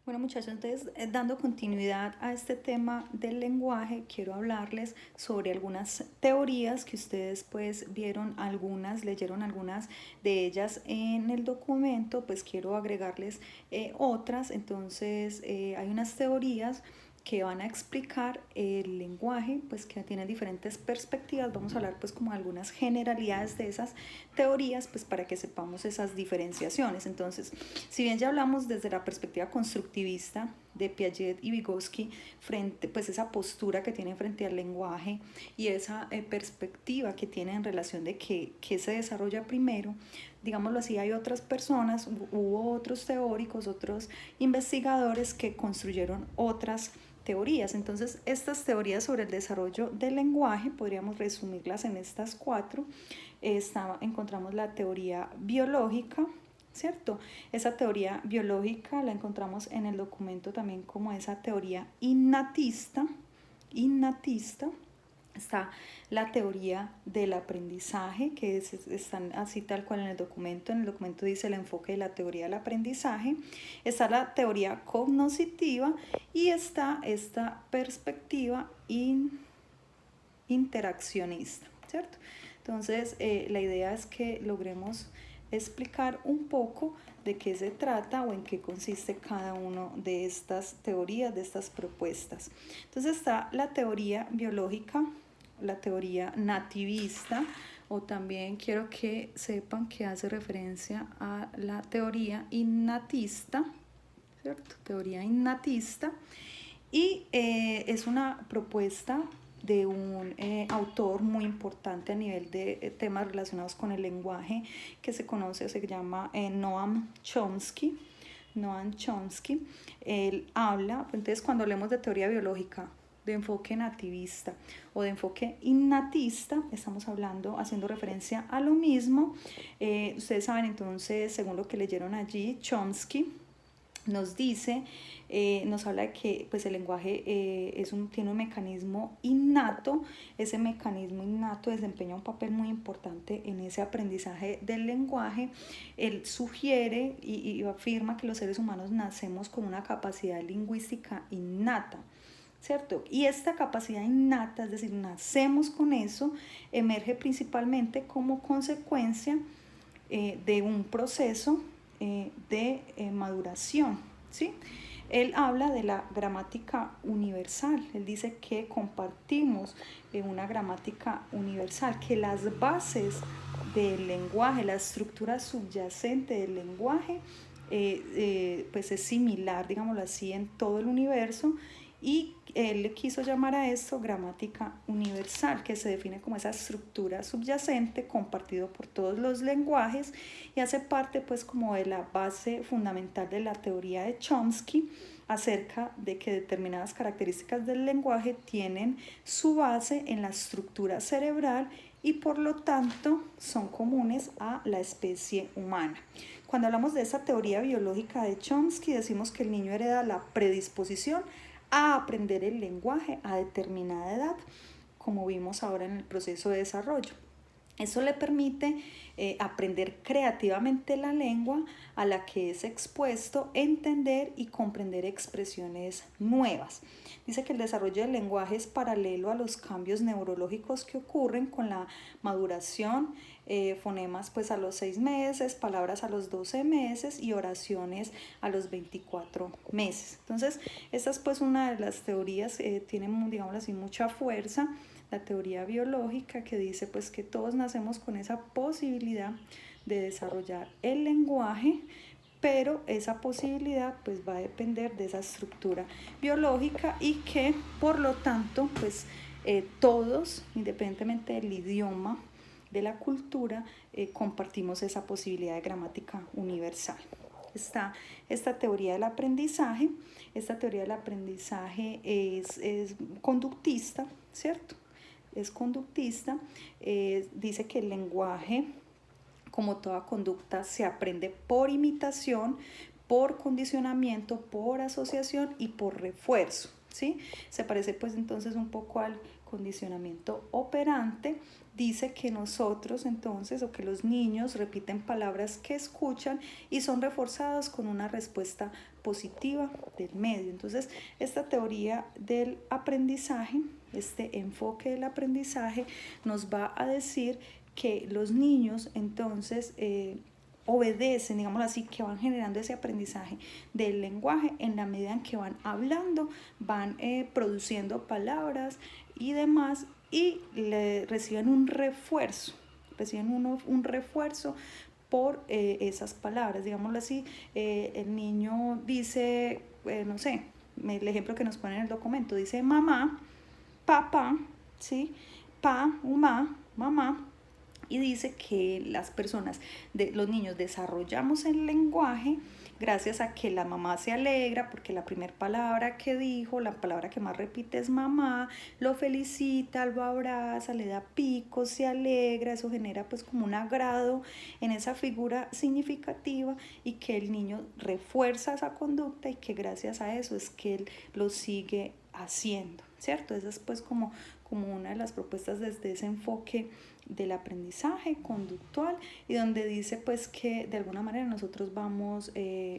Bueno, muchachos, entonces dando continuidad a este tema del lenguaje, quiero hablarles sobre algunas teorías que ustedes pues vieron algunas, leyeron algunas de ellas en el documento, pues quiero agregarles otras. Entonces hay unas teorías que van a explicar el lenguaje, pues que tienen diferentes perspectivas. Vamos a hablar pues como algunas generalidades de esas teorías, pues para que sepamos esas diferenciaciones. Entonces, si bien ya hablamos desde la perspectiva constructivista de Piaget y Vygotsky, frente, pues esa postura que tienen frente al lenguaje y esa perspectiva que tienen en relación de que se desarrolla primero, digámoslo así, hay otras personas, hubo otros teóricos, otros investigadores que construyeron otras teorías. Entonces, estas teorías sobre el desarrollo del lenguaje, podríamos resumirlas en estas cuatro. Encontramos la teoría biológica, ¿cierto? Esa teoría biológica la encontramos en el documento también como esa teoría innatista. Está la teoría del aprendizaje, que están así tal cual en el documento. En el documento dice el enfoque de la teoría del aprendizaje. Está la teoría cognoscitiva y está esta perspectiva interaccionista, ¿cierto? Entonces, la idea es que logremos explicar un poco de qué se trata o en qué consiste cada una de estas teorías, de estas propuestas. Entonces está la teoría biológica, la teoría nativista, o también quiero que sepan que hace referencia a la teoría innatista, ¿cierto? Teoría innatista. Y es una propuesta de un autor muy importante a nivel de temas relacionados con el lenguaje que se conoce, se llama Noam Chomsky. Noam Chomsky, él habla, entonces cuando hablemos de teoría biológica, de enfoque nativista o de enfoque innatista, estamos hablando, haciendo referencia a lo mismo. Ustedes saben entonces, según lo que leyeron allí, Chomsky nos dice, nos habla de que pues, el lenguaje tiene un mecanismo innato. Ese mecanismo innato desempeña un papel muy importante en ese aprendizaje del lenguaje. Él sugiere y afirma que los seres humanos nacemos con una capacidad lingüística innata, ¿cierto? Y esta capacidad innata, es decir, nacemos con eso, emerge principalmente como consecuencia de un proceso de maduración, ¿sí? Él habla de la gramática universal. Él dice que compartimos una gramática universal, que las bases del lenguaje, la estructura subyacente del lenguaje, pues es similar, digámoslo así, en todo el universo. Y él le quiso llamar a esto gramática universal, que se define como esa estructura subyacente compartido por todos los lenguajes y hace parte pues como de la base fundamental de la teoría de Chomsky acerca de que determinadas características del lenguaje tienen su base en la estructura cerebral y por lo tanto son comunes a la especie humana. Cuando hablamos de esa teoría biológica de Chomsky, decimos que el niño hereda la predisposición a aprender el lenguaje a determinada edad, como vimos ahora en el proceso de desarrollo. Eso le permite aprender creativamente la lengua a la que es expuesto, entender y comprender expresiones nuevas. Dice que el desarrollo del lenguaje es paralelo a los cambios neurológicos que ocurren con la maduración, fonemas pues a los 6 meses, palabras a los 12 meses y oraciones a los 24 meses. Entonces, esta es pues una de las teorías que tienen, digamos así, mucha fuerza, la teoría biológica, que dice pues que todos nacemos con esa posibilidad de desarrollar el lenguaje, pero esa posibilidad pues va a depender de esa estructura biológica y que por lo tanto pues todos, independientemente del idioma, de la cultura, compartimos esa posibilidad de gramática universal. Está esta teoría del aprendizaje. Esta teoría del aprendizaje es conductista, ¿cierto? Es conductista. Dice que el lenguaje, como toda conducta, se aprende por imitación, por condicionamiento, por asociación y por refuerzo, ¿sí? Se parece pues entonces un poco al condicionamiento operante. Dice que nosotros entonces, o que los niños repiten palabras que escuchan y son reforzados con una respuesta positiva del medio. Entonces, esta teoría del aprendizaje, este enfoque del aprendizaje, nos va a decir que los niños entonces obedecen, digamos así, que van generando ese aprendizaje del lenguaje en la medida en que van hablando, van produciendo palabras y demás, y reciben un refuerzo, un refuerzo por esas palabras, digámoslo así. El niño dice, no sé, el ejemplo que nos ponen en el documento, dice mamá, papá, ¿sí? Pa, ma, mamá, y dice que las personas, los niños desarrollamos el lenguaje gracias a que la mamá se alegra porque la primera palabra que dijo, la palabra que más repite es mamá, lo felicita, lo abraza, le da picos, se alegra, eso genera pues como un agrado en esa figura significativa, y que el niño refuerza esa conducta y que gracias a eso es que él lo sigue haciendo, ¿cierto? Esa es pues como una de las propuestas desde ese enfoque del aprendizaje conductual, y donde dice pues que de alguna manera nosotros vamos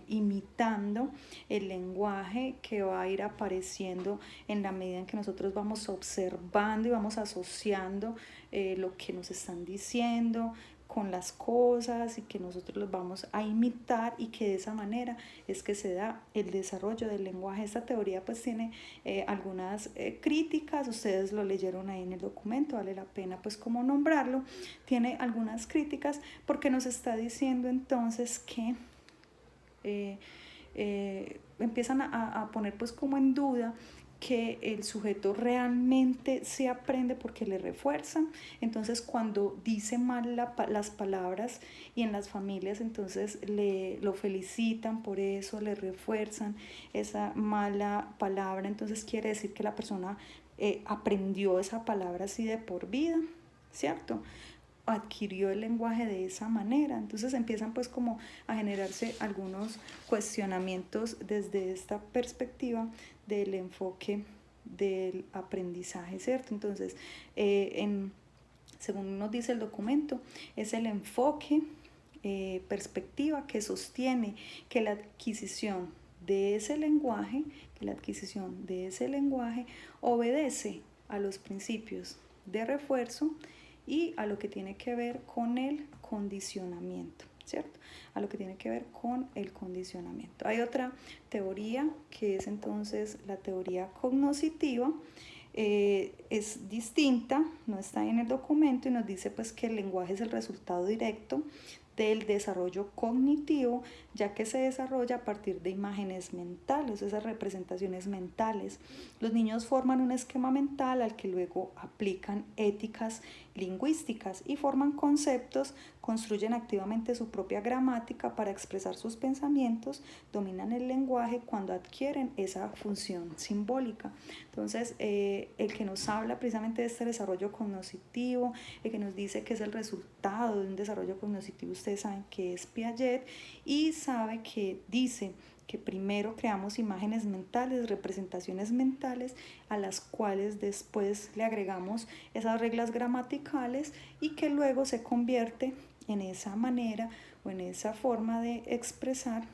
imitando el lenguaje que va a ir apareciendo en la medida en que nosotros vamos observando y vamos asociando lo que nos están diciendo con las cosas, y que nosotros los vamos a imitar, y que de esa manera es que se da el desarrollo del lenguaje. Esta teoría pues tiene algunas críticas, ustedes lo leyeron ahí en el documento, vale la pena pues como nombrarlo. Tiene algunas críticas porque nos está diciendo entonces que empiezan a poner pues como en duda que el sujeto realmente se aprende porque le refuerzan. Entonces cuando dice mal las palabras, y en las familias entonces lo felicitan por eso, le refuerzan esa mala palabra, entonces quiere decir que la persona aprendió esa palabra así de por vida, ¿cierto? Adquirió el lenguaje de esa manera. Entonces empiezan pues como a generarse algunos cuestionamientos desde esta perspectiva del enfoque del aprendizaje, ¿cierto? Entonces, según nos dice el documento, es el enfoque, perspectiva que sostiene que la adquisición de ese lenguaje, obedece a los principios de refuerzo y a lo que tiene que ver con el condicionamiento, ¿cierto? A lo que tiene que ver con el condicionamiento. Hay otra teoría que es entonces la teoría cognoscitiva. Es distinta, no está en el documento, y nos dice pues que el lenguaje es el resultado directo del desarrollo cognitivo, ya que se desarrolla a partir de imágenes mentales, esas representaciones mentales. Los niños forman un esquema mental al que luego aplican éticas lingüísticas y forman conceptos, construyen activamente su propia gramática para expresar sus pensamientos, dominan el lenguaje cuando adquieren esa función simbólica. Entonces, el que nos habla precisamente de este desarrollo cognoscitivo, el que nos dice que es el resultado de un desarrollo cognoscitivo, ustedes saben que es Piaget, y sabe que dice que primero creamos imágenes mentales, representaciones mentales, a las cuales después le agregamos esas reglas gramaticales, y que luego se convierte en esa manera o en esa forma de expresar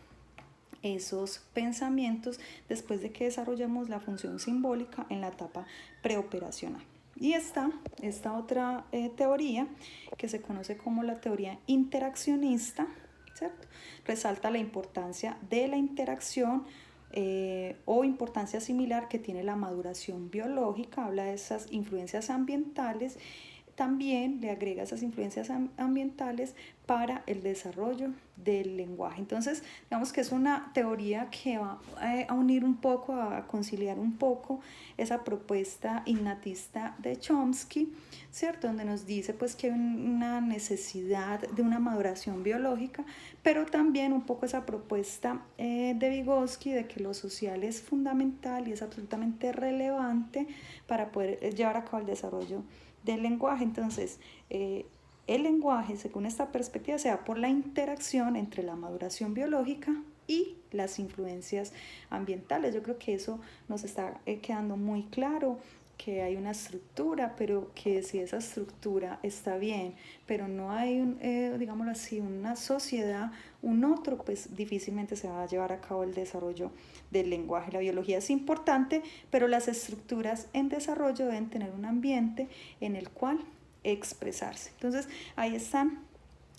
esos pensamientos después de que desarrollamos la función simbólica en la etapa preoperacional. Y esta otra teoría, que se conoce como la teoría interaccionista, ¿cierto? Resalta la importancia de la interacción o importancia similar que tiene la maduración biológica, habla de esas influencias ambientales, también le agrega esas influencias ambientales para el desarrollo del lenguaje. Entonces, digamos que es una teoría que va a unir un poco, a conciliar un poco esa propuesta innatista de Chomsky, ¿cierto? Donde nos dice pues que hay una necesidad de una maduración biológica, pero también un poco esa propuesta de Vygotsky de que lo social es fundamental y es absolutamente relevante para poder llevar a cabo el desarrollo del lenguaje. Entonces, el lenguaje, según esta perspectiva, se da por la interacción entre la maduración biológica y las influencias ambientales. Yo creo que eso nos está quedando muy claro, que hay una estructura, pero que si esa estructura está bien, pero no hay, digámoslo así, una sociedad, un otro, pues difícilmente se va a llevar a cabo el desarrollo del lenguaje. La biología es importante, pero las estructuras en desarrollo deben tener un ambiente en el cual expresarse. Entonces, ahí están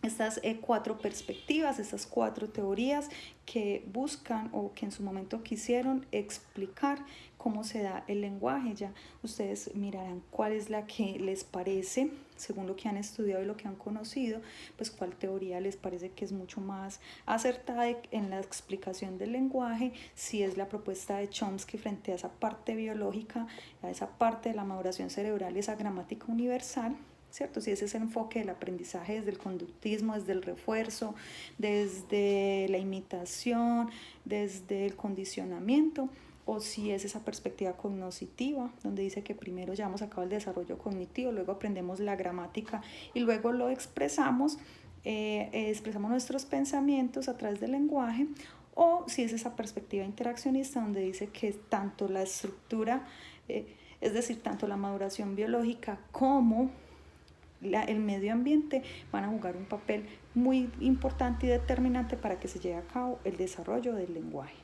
estas 4 perspectivas, estas 4 teorías que buscan o que en su momento quisieron explicar cómo se da el lenguaje. Ya ustedes mirarán cuál es la que les parece, según lo que han estudiado y lo que han conocido, pues cuál teoría les parece que es mucho más acertada en la explicación del lenguaje, si es la propuesta de Chomsky frente a esa parte biológica, a esa parte de la maduración cerebral, esa gramática universal, ¿cierto? Si ese es el enfoque del aprendizaje desde el conductismo, desde el refuerzo, desde la imitación, desde el condicionamiento, o si es esa perspectiva cognoscitiva, donde dice que primero llevamos a cabo el desarrollo cognitivo, luego aprendemos la gramática y luego lo expresamos, expresamos nuestros pensamientos a través del lenguaje, o si es esa perspectiva interaccionista, donde dice que tanto la estructura, es decir, tanto la maduración biológica como el medio ambiente van a jugar un papel muy importante y determinante para que se lleve a cabo el desarrollo del lenguaje.